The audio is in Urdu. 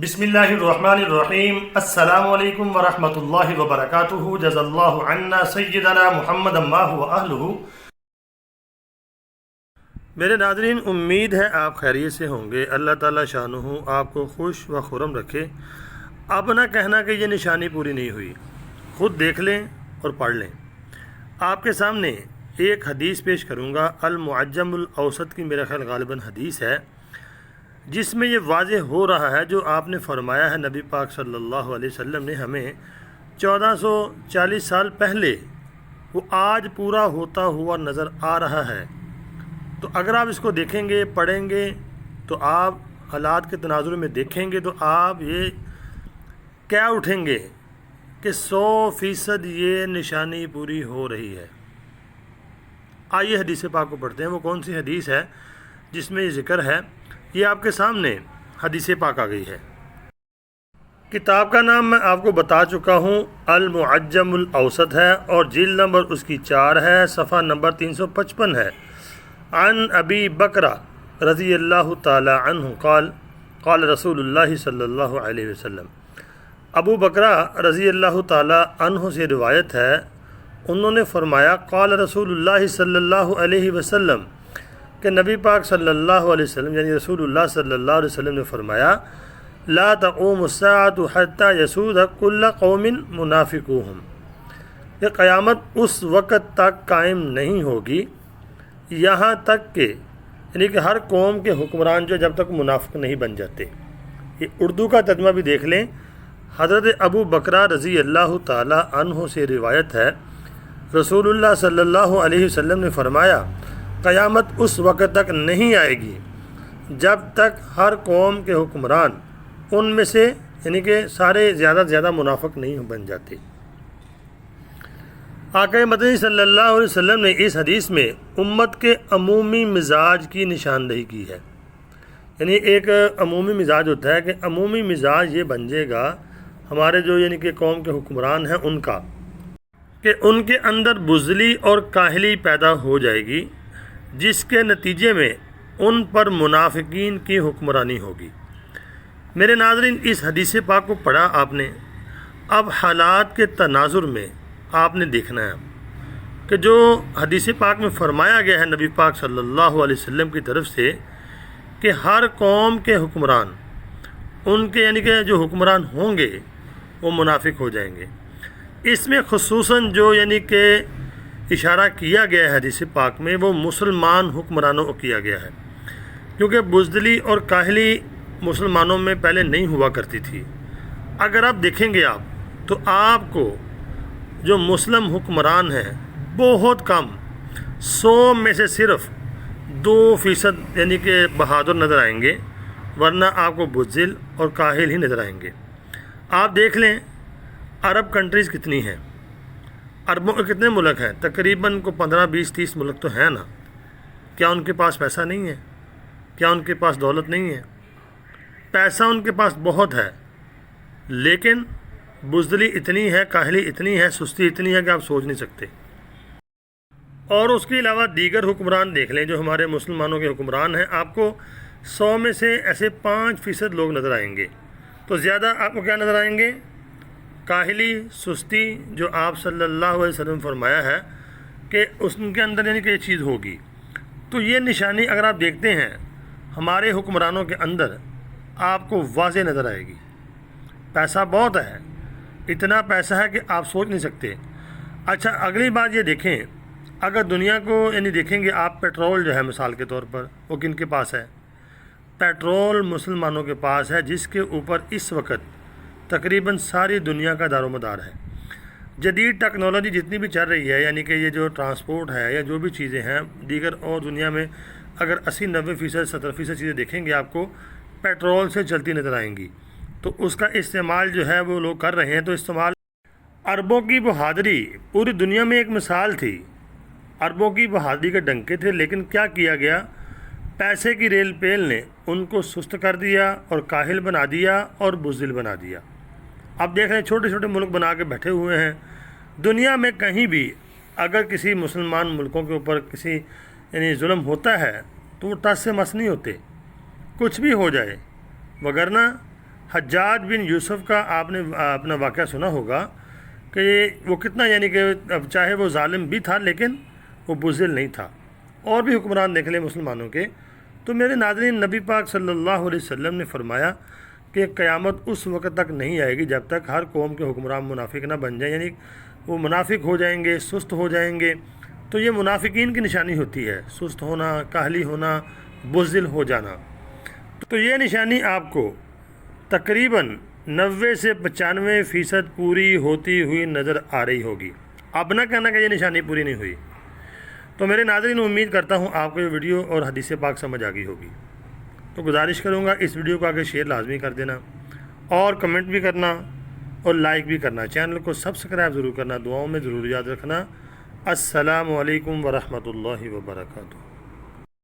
بسم اللہ الرحمن الرحیم۔ السلام علیکم ورحمۃ اللہ وبرکاتہ۔ جزا اللہ عنا سیدنا محمد اللہ و اہلہ۔ میرے ناظرین، امید ہے آپ خیریت سے ہوں گے۔ اللہ تعالیٰ شانہ آپ کو خوش و خرم رکھے۔ اب نہ کہنا کہ یہ نشانی پوری نہیں ہوئی، خود دیکھ لیں اور پڑھ لیں۔ آپ کے سامنے ایک حدیث پیش کروں گا، المعجم الاوسط کی میرا خیال غالباً حدیث ہے، جس میں یہ واضح ہو رہا ہے جو آپ نے فرمایا ہے نبی پاک صلی اللہ علیہ وسلم نے ہمیں 1440 سال پہلے، وہ آج پورا ہوتا ہوا نظر آ رہا ہے۔ تو اگر آپ اس کو دیکھیں گے، پڑھیں گے، تو آپ حالات کے تناظر میں دیکھیں گے تو آپ یہ کہہ اٹھیں گے کہ 100% یہ نشانی پوری ہو رہی ہے۔ آئیے حدیث پاک کو پڑھتے ہیں۔ وہ کون سی حدیث ہے جس میں یہ ذکر ہے؟ یہ آپ کے سامنے حدیث پاک آ گئی ہے۔ کتاب کا نام میں آپ کو بتا چکا ہوں، المعجم الاوسط ہے، اور جلد نمبر اس کی 4 ہے، صفحہ نمبر 355 ہے۔ عن ابی بکرہ رضی اللہ تعالی عنہ قال قال رسول اللہ صلی اللہ علیہ وسلم۔ ابو بکرہ رضی اللہ تعالی عنہ سے روایت ہے، انہوں نے فرمایا قال رسول اللہ صلی اللہ علیہ وسلم، کہ نبی پاک صلی اللہ علیہ وسلم یعنی رسول اللہ صلی اللہ علیہ وسلم نے فرمایا، لا تقوم الساعة حتى يسود كل قوم منافقوهم، کہ قیامت اس وقت تک قائم نہیں ہوگی یہاں تک کہ یعنی کہ ہر قوم کے حکمران جو جب تک منافق نہیں بن جاتے۔ یہ اردو کا ترجمہ بھی دیکھ لیں۔ حضرت ابو بکرہ رضی اللہ تعالی عنہ سے روایت ہے، رسول اللہ صلی اللہ علیہ وسلم نے فرمایا، قیامت اس وقت تک نہیں آئے گی جب تک ہر قوم کے حکمران ان میں سے یعنی کہ سارے زیادہ سے زیادہ منافق نہیں بن جاتے۔ آقا مدنی صلی اللہ علیہ وسلم نے اس حدیث میں امت کے عمومی مزاج کی نشاندہی کی ہے۔ یعنی ایک عمومی مزاج ہوتا ہے کہ عمومی مزاج یہ بن جائے گا ہمارے جو یعنی کہ قوم کے حکمران ہیں ان کا، کہ ان کے اندر بزدلی اور کاہلی پیدا ہو جائے گی، جس کے نتیجے میں ان پر منافقین کی حکمرانی ہوگی۔ میرے ناظرین، اس حدیث پاک کو پڑھا آپ نے، اب حالات کے تناظر میں آپ نے دیکھنا ہے کہ جو حدیث پاک میں فرمایا گیا ہے نبی پاک صلی اللہ علیہ وسلم کی طرف سے کہ ہر قوم کے حکمران ان کے یعنی کہ جو حکمران ہوں گے وہ منافق ہو جائیں گے۔ اس میں خصوصاً جو یعنی کہ اشارہ کیا گیا ہے حدیث پاک میں، وہ مسلمان حکمرانوں کو کیا گیا ہے، کیونکہ بزدلی اور کاہلی مسلمانوں میں پہلے نہیں ہوا کرتی تھی۔ اگر آپ دیکھیں گے آپ تو آپ کو جو مسلم حکمران ہیں بہت کم، 100 میں سے صرف 2% یعنی کہ بہادر نظر آئیں گے، ورنہ آپ کو بزدل اور کاہل ہی نظر آئیں گے۔ آپ دیکھ لیں عرب کنٹریز کتنی ہیں، عربوں کے کتنے ملک ہیں؟ تقریباً کو 15 20 30 ملک تو ہیں نا۔ کیا ان کے پاس پیسہ نہیں ہے؟ کیا ان کے پاس دولت نہیں ہے؟ پیسہ ان کے پاس بہت ہے، لیکن بزدلی اتنی ہے، کاہلی اتنی ہے، سستی اتنی ہے کہ آپ سوچ نہیں سکتے۔ اور اس کے علاوہ دیگر حکمران دیکھ لیں جو ہمارے مسلمانوں کے حکمران ہیں، آپ کو 100 میں سے ایسے 5% لوگ نظر آئیں گے۔ تو زیادہ آپ کو کیا نظر آئیں گے؟ کاہلی، سستی، جو آپ صلی اللہ علیہ وسلم فرمایا ہے کہ اس کے اندر یعنی کہ یہ چیز ہوگی۔ تو یہ نشانی اگر آپ دیکھتے ہیں ہمارے حکمرانوں کے اندر، آپ کو واضح نظر آئے گی۔ پیسہ بہت ہے، اتنا پیسہ ہے کہ آپ سوچ نہیں سکتے۔ اچھا، اگلی بات یہ دیکھیں، اگر دنیا کو یعنی دیکھیں گے آپ، پیٹرول جو ہے مثال کے طور پر وہ کن کے پاس ہے؟ پیٹرول مسلمانوں کے پاس ہے، جس کے اوپر اس وقت تقریباً ساری دنیا کا دار و مدار ہے۔ جدید ٹیکنالوجی جتنی بھی چل رہی ہے، یعنی کہ یہ جو ٹرانسپورٹ ہے یا جو بھی چیزیں ہیں دیگر، اور دنیا میں اگر 80-90%، 70% چیزیں دیکھیں گے آپ کو پیٹرول سے چلتی نظر آئیں گی۔ تو اس کا استعمال جو ہے وہ لوگ کر رہے ہیں۔ تو استعمال، عربوں کی بہادری پوری دنیا میں ایک مثال تھی، عربوں کی بہادری کے ڈنکے تھے، لیکن کیا کیا گیا؟ پیسے کی ریل پیل نے ان کو سست کر دیا اور کاہل بنا دیا اور بزدل بنا دیا۔ اب دیکھ رہے ہیں چھوٹے چھوٹے ملک بنا کے بیٹھے ہوئے ہیں۔ دنیا میں کہیں بھی اگر کسی مسلمان ملکوں کے اوپر کسی یعنی ظلم ہوتا ہے تو وہ ٹس سے مس نہیں ہوتے، کچھ بھی ہو جائے، وگرنہ حجاج بن یوسف کا آپ نے اپنا واقعہ سنا ہوگا کہ وہ کتنا یعنی کہ اب چاہے وہ ظالم بھی تھا لیکن وہ بزدل نہیں تھا. اور بھی حکمران دیکھ لیں مسلمانوں کے. تو میرے ناظرین، نبی پاک صلی اللہ علیہ وسلم نے فرمایا کہ قیامت اس وقت تک نہیں آئے گی جب تک ہر قوم کے حکمران منافق نہ بن جائیں، یعنی وہ منافق ہو جائیں گے، سست ہو جائیں گے. تو یہ منافقین کی نشانی ہوتی ہے، سست ہونا، کاہلی ہونا، بزدل ہو جانا. تو یہ نشانی آپ کو تقریباً 90 سے 95% پوری ہوتی ہوئی نظر آ رہی ہوگی. اب نہ کہنا کہ یہ نشانی پوری نہیں ہوئی. تو میرے ناظرین، امید کرتا ہوں آپ کو یہ ویڈیو اور حدیث پاک سمجھ آ گئی ہوگی. تو گزارش کروں گا اس ویڈیو کو آگے شیئر لازمی کر دینا، اور کمنٹ بھی کرنا اور لائک بھی کرنا. چینل کو سبسکرائب ضرور کرنا. دعاؤں میں ضرور یاد رکھنا. السلام علیکم ورحمۃ اللہ وبرکاتہ.